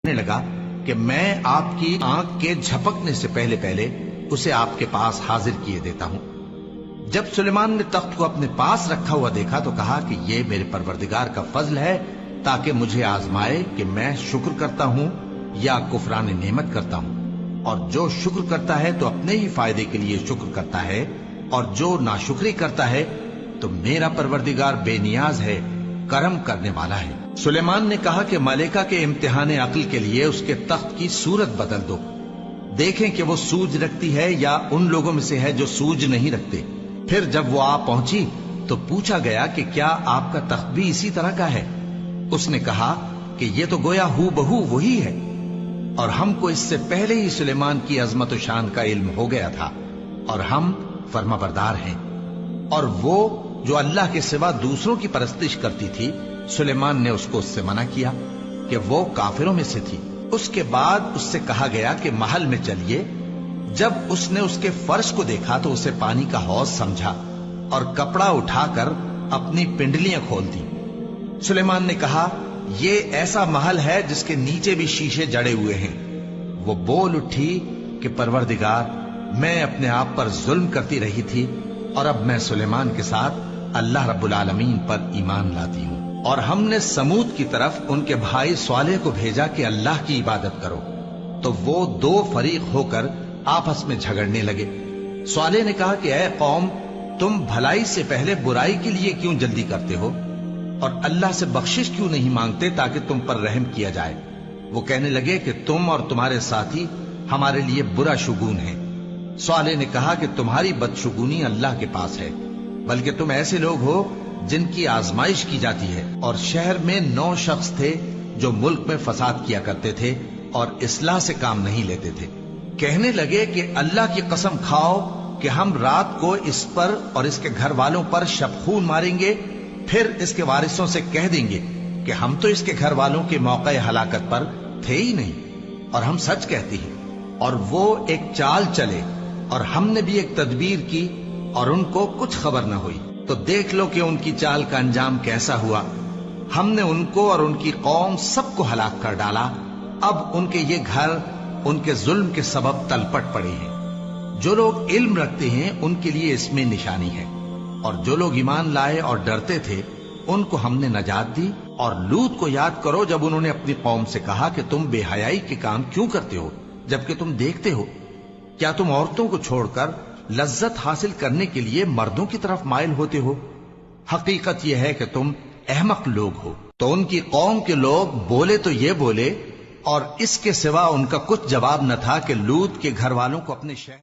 کہنے لگا کہ میں آپ کی آنکھ کے جھپکنے سے پہلے پہلے اسے آپ کے پاس حاضر کیے دیتا ہوں۔ جب سلیمان نے تخت کو اپنے پاس رکھا ہوا دیکھا تو کہا کہ یہ میرے پروردگار کا فضل ہے تاکہ مجھے آزمائے کہ میں شکر کرتا ہوں یا کفران نعمت کرتا ہوں، اور جو شکر کرتا ہے تو اپنے ہی فائدے کے لیے شکر کرتا ہے، اور جو ناشکری کرتا ہے تو میرا پروردگار بے نیاز ہے، کرم کرنے والا ہے۔ سلیمان نے کہا کہ ملکہ کے امتحان عقل کے لیے اس کے تخت کی صورت بدل دو، دیکھیں کہ وہ سوج رکھتی ہے یا ان لوگوں میں سے ہے جو سوج نہیں رکھتے۔ پھر جب وہ آ پہنچی تو پوچھا گیا کہ کیا آپ کا تخت بھی اسی طرح کا ہے؟ اس نے کہا کہ یہ تو گویا ہو بہو وہی ہے، اور ہم کو اس سے پہلے ہی سلیمان کی عظمت و شان کا علم ہو گیا تھا، اور ہم فرما بردار ہیں۔ اور وہ جو اللہ کے سوا دوسروں کی پرستش کرتی تھی، سلیمان نے اس کو اس سے منع کیا کہ وہ کافروں میں سے تھی۔ اس کے بعد اس سے کہا گیا کہ محل میں چلیے۔ جب اس نے اس کے فرش کو دیکھا تو اسے پانی کا حوض سمجھا اور کپڑا اٹھا کر اپنی پنڈلیاں کھول دی۔ سلیمان نے کہا یہ ایسا محل ہے جس کے نیچے بھی شیشے جڑے ہوئے ہیں۔ وہ بول اٹھی کہ پروردگار، میں اپنے آپ پر ظلم کرتی رہی تھی، اور اب میں سلیمان کے ساتھ اللہ رب العالمین پر ایمان لاتی ہوں۔ اور ہم نے سمود کی طرف ان کے بھائی صالح کو بھیجا کہ اللہ کی عبادت کرو، تو وہ دو فریق ہو کر آپس میں جھگڑنے لگے۔ صالح نے کہا کہ اے قوم، تم بھلائی سے پہلے برائی کے لیے کیوں جلدی کرتے ہو، اور اللہ سے بخشش کیوں نہیں مانگتے تاکہ تم پر رحم کیا جائے؟ وہ کہنے لگے کہ تم اور تمہارے ساتھی ہمارے لیے برا شگون ہیں۔ صالح نے کہا کہ تمہاری بدشگونی اللہ کے پاس ہے، بلکہ تم ایسے لوگ ہو جن کی آزمائش کی جاتی ہے۔ اور شہر میں 9 شخص تھے جو ملک میں فساد کیا کرتے تھے اور اصلاح سے کام نہیں لیتے تھے۔ کہنے لگے کہ اللہ کی قسم کھاؤ کہ ہم رات کو اس پر اور اس کے گھر والوں پر شبخون ماریں گے، پھر اس کے وارثوں سے کہہ دیں گے کہ ہم تو اس کے گھر والوں کے موقع ہلاکت پر تھے ہی نہیں، اور ہم سچ کہتے ہیں۔ اور وہ ایک چال چلے، اور ہم نے بھی ایک تدبیر کی، اور ان کو کچھ خبر نہ ہوئی۔ تو دیکھ لو کہ ان کی چال کا انجام کیسا ہوا۔ ہم نے ان کو اور ان کی قوم سب کو ہلاک کر ڈالا۔ اب ان کے یہ گھر ان کے ظلم کے سبب تلپٹ پڑے ہیں۔ جو لوگ علم رکھتے ہیں ان کے لیے اس میں نشانی ہے، اور جو لوگ ایمان لائے اور ڈرتے تھے ان کو ہم نے نجات دی۔ اور لوط کو یاد کرو جب انہوں نے اپنی قوم سے کہا کہ تم بے حیائی کے کام کیوں کرتے ہو جبکہ تم دیکھتے ہو؟ کیا تم عورتوں کو چھوڑ کر لذت حاصل کرنے کے لیے مردوں کی طرف مائل ہوتے ہو؟ حقیقت یہ ہے کہ تم احمق لوگ ہو۔ تو ان کی قوم کے لوگ بولے تو یہ بولے، اور اس کے سوا ان کا کچھ جواب نہ تھا کہ لوط کے گھر والوں کو اپنے شہر